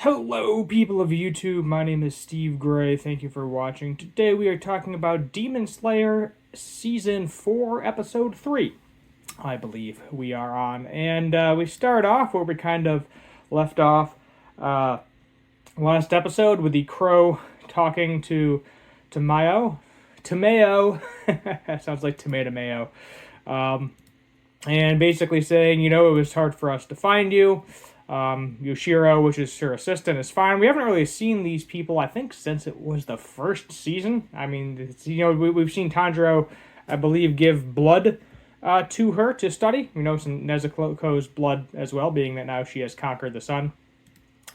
Hello, people of YouTube. My name is Steve Gray. Thank you for watching. Today we are talking about Demon Slayer Season 4, Episode 3, I believe we are on. And we start off where we kind of left off last episode with the crow talking to Mayo. Tomeo. Sounds like tomato mayo. And basically saying, it was hard for us to find you. Yoshiro, which is her assistant, is fine. We haven't really seen these people, I think, since it was the first season. I mean, we've seen Tanjiro, I believe, give blood to her to study. Some Nezuko's blood as well, being that now she has conquered the sun.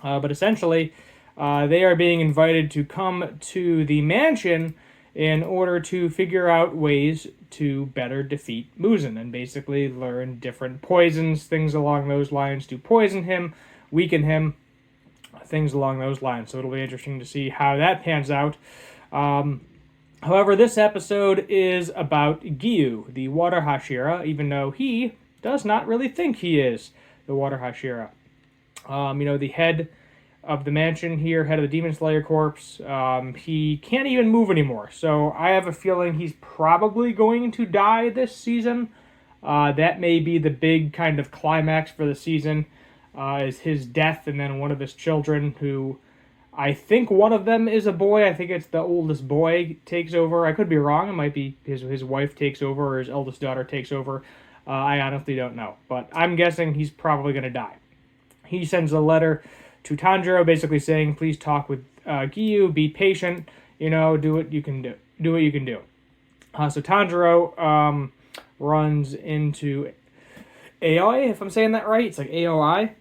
But essentially, they are being invited to come to the mansion in order to figure out ways to better defeat Muzan and basically learn different poisons, things along those lines, to poison him, weaken him, things along those lines. So it'll be interesting to see how that pans out. However, this episode is about Giyu, the Water Hashira, even though he does not really think he is the Water Hashira. The head of the mansion here, head of the Demon Slayer Corps, he can't even move anymore. So I have a feeling he's probably going to die this season. That may be the big kind of climax for the season, is his death, and then one of his children, who I think one of them is a boy. I think it's the oldest boy takes over. I could be wrong. It might be his wife takes over or his eldest daughter takes over. I honestly don't know. But I'm guessing he's probably going to die. He sends a letter to Tanjiro, basically saying, please talk with Giyu, be patient, do what you can do. Do what you can do. So Tanjiro runs into Aoi, if I'm saying that right. It's like Aoi.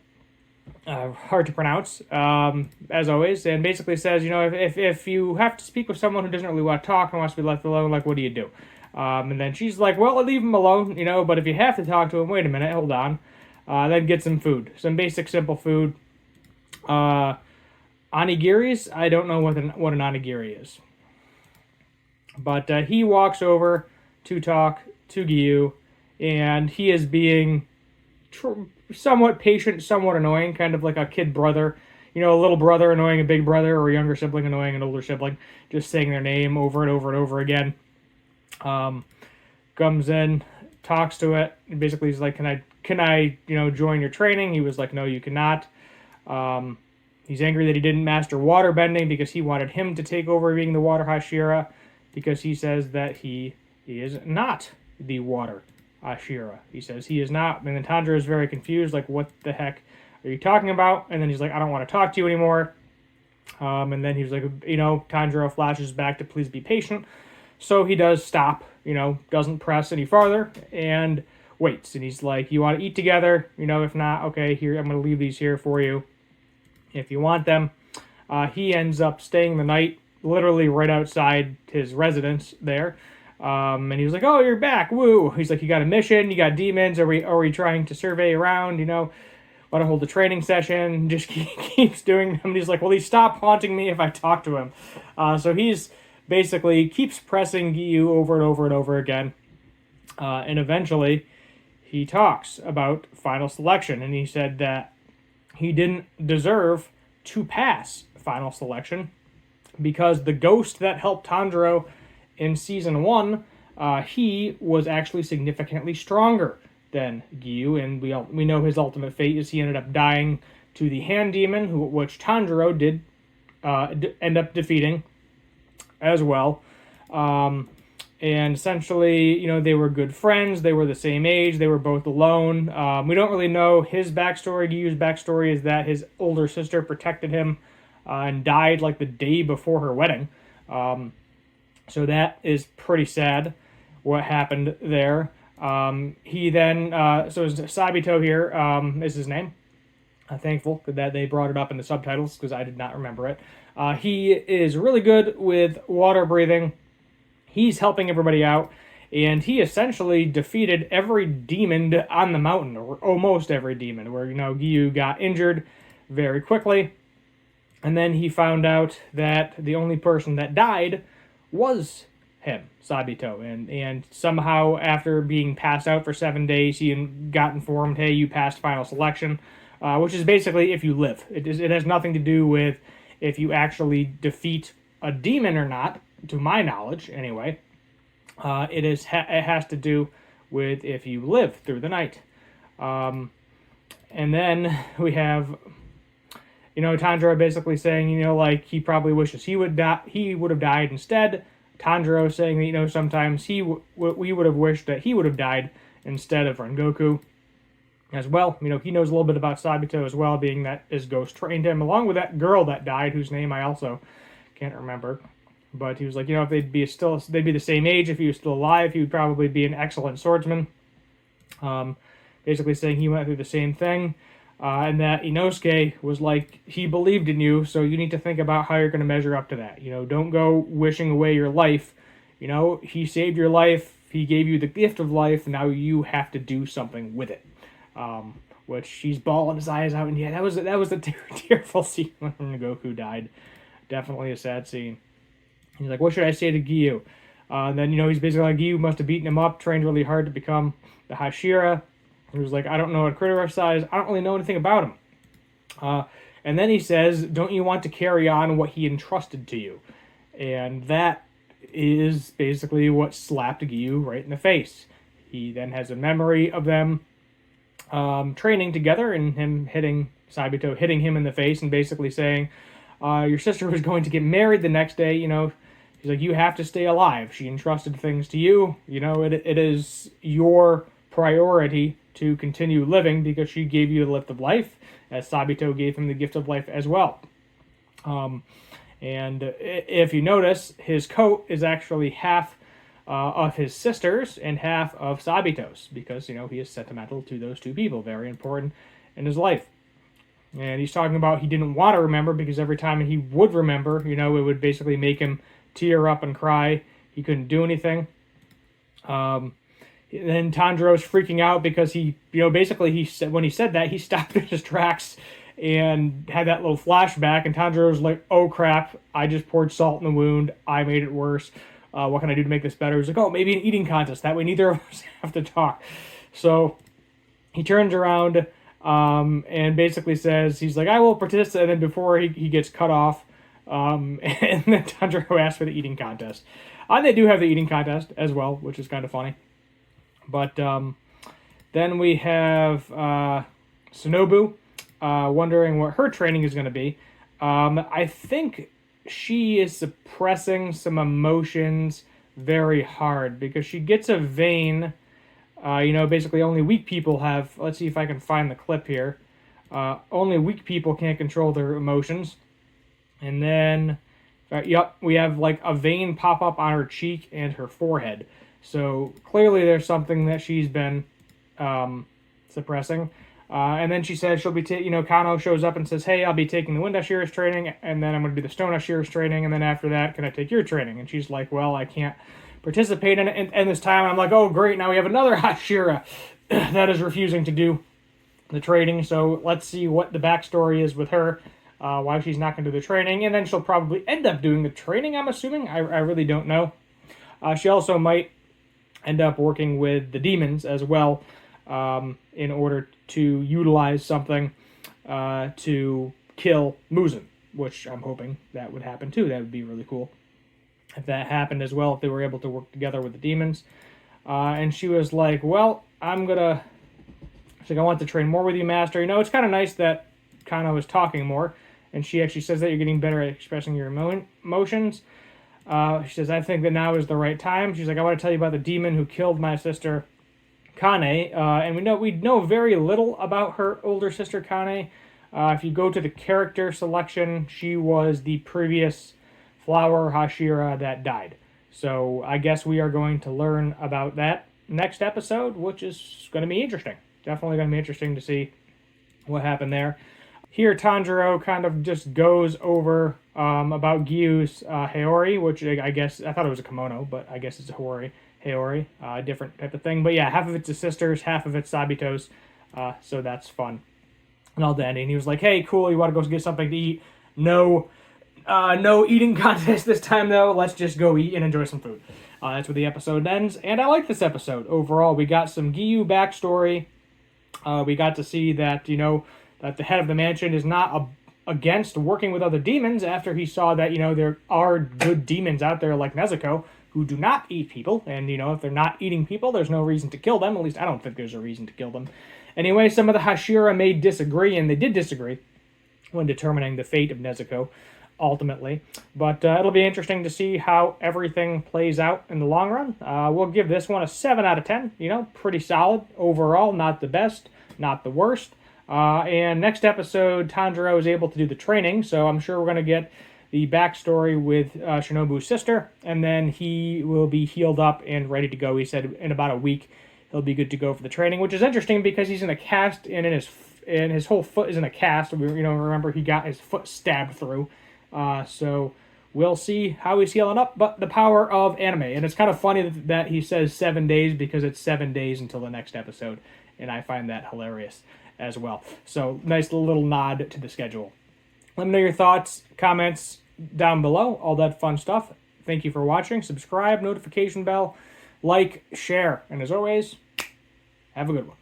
Hard to pronounce, as always, and basically says, if you have to speak with someone who doesn't really want to talk and wants to be left alone, what do you do? And then she's like, well, leave him alone, but if you have to talk to him, wait a minute, hold on. Then get some food. Some basic, simple food. Onigiris, I don't know what an onigiri is. But he walks over to talk to Giyu, and he is being somewhat patient, somewhat annoying, kind of like a kid brother. A little brother annoying a big brother, or a younger sibling annoying an older sibling, just saying their name over and over and over again. Comes in, talks to it, basically he's like, can I join your training? He was like, no, you cannot. He's angry that he didn't master water bending because he wanted him to take over being the Water Hashira, because he says that he is not the Water Hashira. He says he is not, and then Tanjiro is very confused, like, what the heck are you talking about? And then he's like, I don't want to talk to you anymore. And then he's like, Tanjiro flashes back to please be patient. So he does stop, doesn't press any farther, and waits. And he's like, you want to eat together? If not, okay, here, I'm going to leave these here for you if you want them. He ends up staying the night literally right outside his residence there. And he was like, oh, you're back, woo. He's like, you got a mission, you got demons, are we trying to survey around, want to hold a training session? Just keeps doing them. And he's like, well, he stopped haunting me if I talk to him. So he's basically keeps pressing Giyu over and over and over again. And eventually he talks about final selection, and he said that he didn't deserve to pass final selection because the ghost that helped Tanjiro in Season 1, he was actually significantly stronger than Giyu, and we know his ultimate fate is he ended up dying to the hand demon, which Tanjiro did end up defeating as well. And essentially, they were good friends. They were the same age. They were both alone. We don't really know his backstory. Giyu's backstory is that his older sister protected him and died like the day before her wedding. So that is pretty sad what happened there. He then, so Sabito here is his name. I'm thankful that they brought it up in the subtitles because I did not remember it. He is really good with water breathing. He's helping everybody out, and he essentially defeated every demon on the mountain, or almost every demon, where, Giyu got injured very quickly, and then he found out that the only person that died was him, Sabito, and somehow after being passed out for 7 days, he got informed, hey, you passed final selection, which is basically if you live. It has nothing to do with if you actually defeat a demon or not, to my knowledge, anyway. It has to do with if you live through the night. And then we have, Tanjiro basically saying, like he probably wishes he would have died instead. Tanjiro saying that, sometimes we would have wished that he would have died instead of Rengoku as well. He knows a little bit about Sabito as well, being that his ghost trained him, along with that girl that died, whose name I also can't remember. But he was like, if they'd be the same age, if he was still alive, he would probably be an excellent swordsman. Basically saying he went through the same thing. And that Inosuke was like, he believed in you, so you need to think about how you're going to measure up to that. Don't go wishing away your life. He saved your life, he gave you the gift of life, and now you have to do something with it. Which he's bawling his eyes out, and yeah, that was a tearful scene when Goku died. Definitely a sad scene. He's like, what should I say to Giyu? And then, he's basically like, Giyu must have beaten him up, trained really hard to become the Hashira. He was like, I don't know how to criticize. I don't really know anything about him. And then he says, don't you want to carry on what he entrusted to you? And that is basically what slapped Giyu right in the face. He then has a memory of them training together and him Sabito hitting him in the face and basically saying, your sister was going to get married the next day, He's like, you have to stay alive. She entrusted things to you. It is your priority to continue living because she gave you the gift of life, as Sabito gave him the gift of life as well. And if you notice, his coat is actually half of his sister's and half of Sabito's because, he is sentimental to those two people. Very important in his life. And he's talking about he didn't want to remember because every time he would remember, it would basically make him tear up and cry. He couldn't do anything. Then Tanjiro's freaking out because he said when he said that, he stopped in his tracks and had that little flashback. And Tanjiro's like, oh crap, I just poured salt in the wound. I made it worse. What can I do to make this better? He's like, oh, maybe an eating contest. That way neither of us have to talk. So he turns around and basically says, he's like, I will participate. And then before he gets cut off, and then Tanjiro asks for the eating contest. They do have the eating contest as well, which is kind of funny. But then we have Shinobu wondering what her training is going to be. I think she is suppressing some emotions very hard because she gets a vein. Basically only weak people have... Let's see if I can find the clip here. Only weak people can't control their emotions. And then, we have like a vein pop up on her cheek and her forehead. So clearly there's something that she's been suppressing. And then she says she'll be, Kano shows up and says, hey, I'll be taking the Wind Hashira's training, and then I'm going to be the Stone Hashira's training, and then after that, can I take your training? And she's like, well, I can't participate in it and this time. And I'm like, oh, great, now we have another Hashira that is refusing to do the training. So let's see what the backstory is with her, why she's not going to do the training, and then she'll probably end up doing the training, I'm assuming. I really don't know. She also might end up working with the demons as well, in order to utilize something to kill Muzan, which I'm hoping that would happen too. That would be really cool if that happened as well, if they were able to work together with the demons. And she was like, well, she's like, I want to train more with you, Master. It's kind of nice that Kano is talking more, and she actually says that you're getting better at expressing your emotions. She says, I think that now is the right time. She's like, I want to tell you about the demon who killed my sister, Kane. And we know very little about her older sister, Kane. If you go to the character selection, she was the previous flower Hashira that died. So I guess we are going to learn about that next episode, which is going to be interesting. Definitely going to be interesting to see what happened there. Here, Tanjiro kind of just goes over about Giyu's Haori, which I guess, I thought it was a kimono, but I guess it's a Haori, different type of thing. But yeah, half of it's his sister's, half of it's Sabito's, so that's fun. And all that, and he was like, hey, cool, you want to go get something to eat? No eating contest this time, though. Let's just go eat and enjoy some food. That's where the episode ends, and I like this episode overall. We got some Giyu backstory. We got to see that, that the head of the mansion is not against working with other demons after he saw that, there are good demons out there like Nezuko who do not eat people. And, if they're not eating people, there's no reason to kill them. At least I don't think there's a reason to kill them. Anyway, some of the Hashira may disagree, and they did disagree when determining the fate of Nezuko, ultimately. But it'll be interesting to see how everything plays out in the long run. We'll give this one a 7 out of 10. Pretty solid overall. Not the best, not the worst. And next episode, Tanjiro is able to do the training, so I'm sure we're going to get the backstory with Shinobu's sister, and then he will be healed up and ready to go. He said in about a week he'll be good to go for the training, which is interesting because he's in a cast, and his whole foot is in a cast. Remember he got his foot stabbed through. So we'll see how he's healing up, but the power of anime. And it's kind of funny that he says 7 days because it's 7 days until the next episode, and I find that hilarious as well. So nice little nod to the schedule. Let me know your thoughts, comments down below, all that fun stuff. Thank you for watching. Subscribe, notification bell, like, share, and as always, have a good one.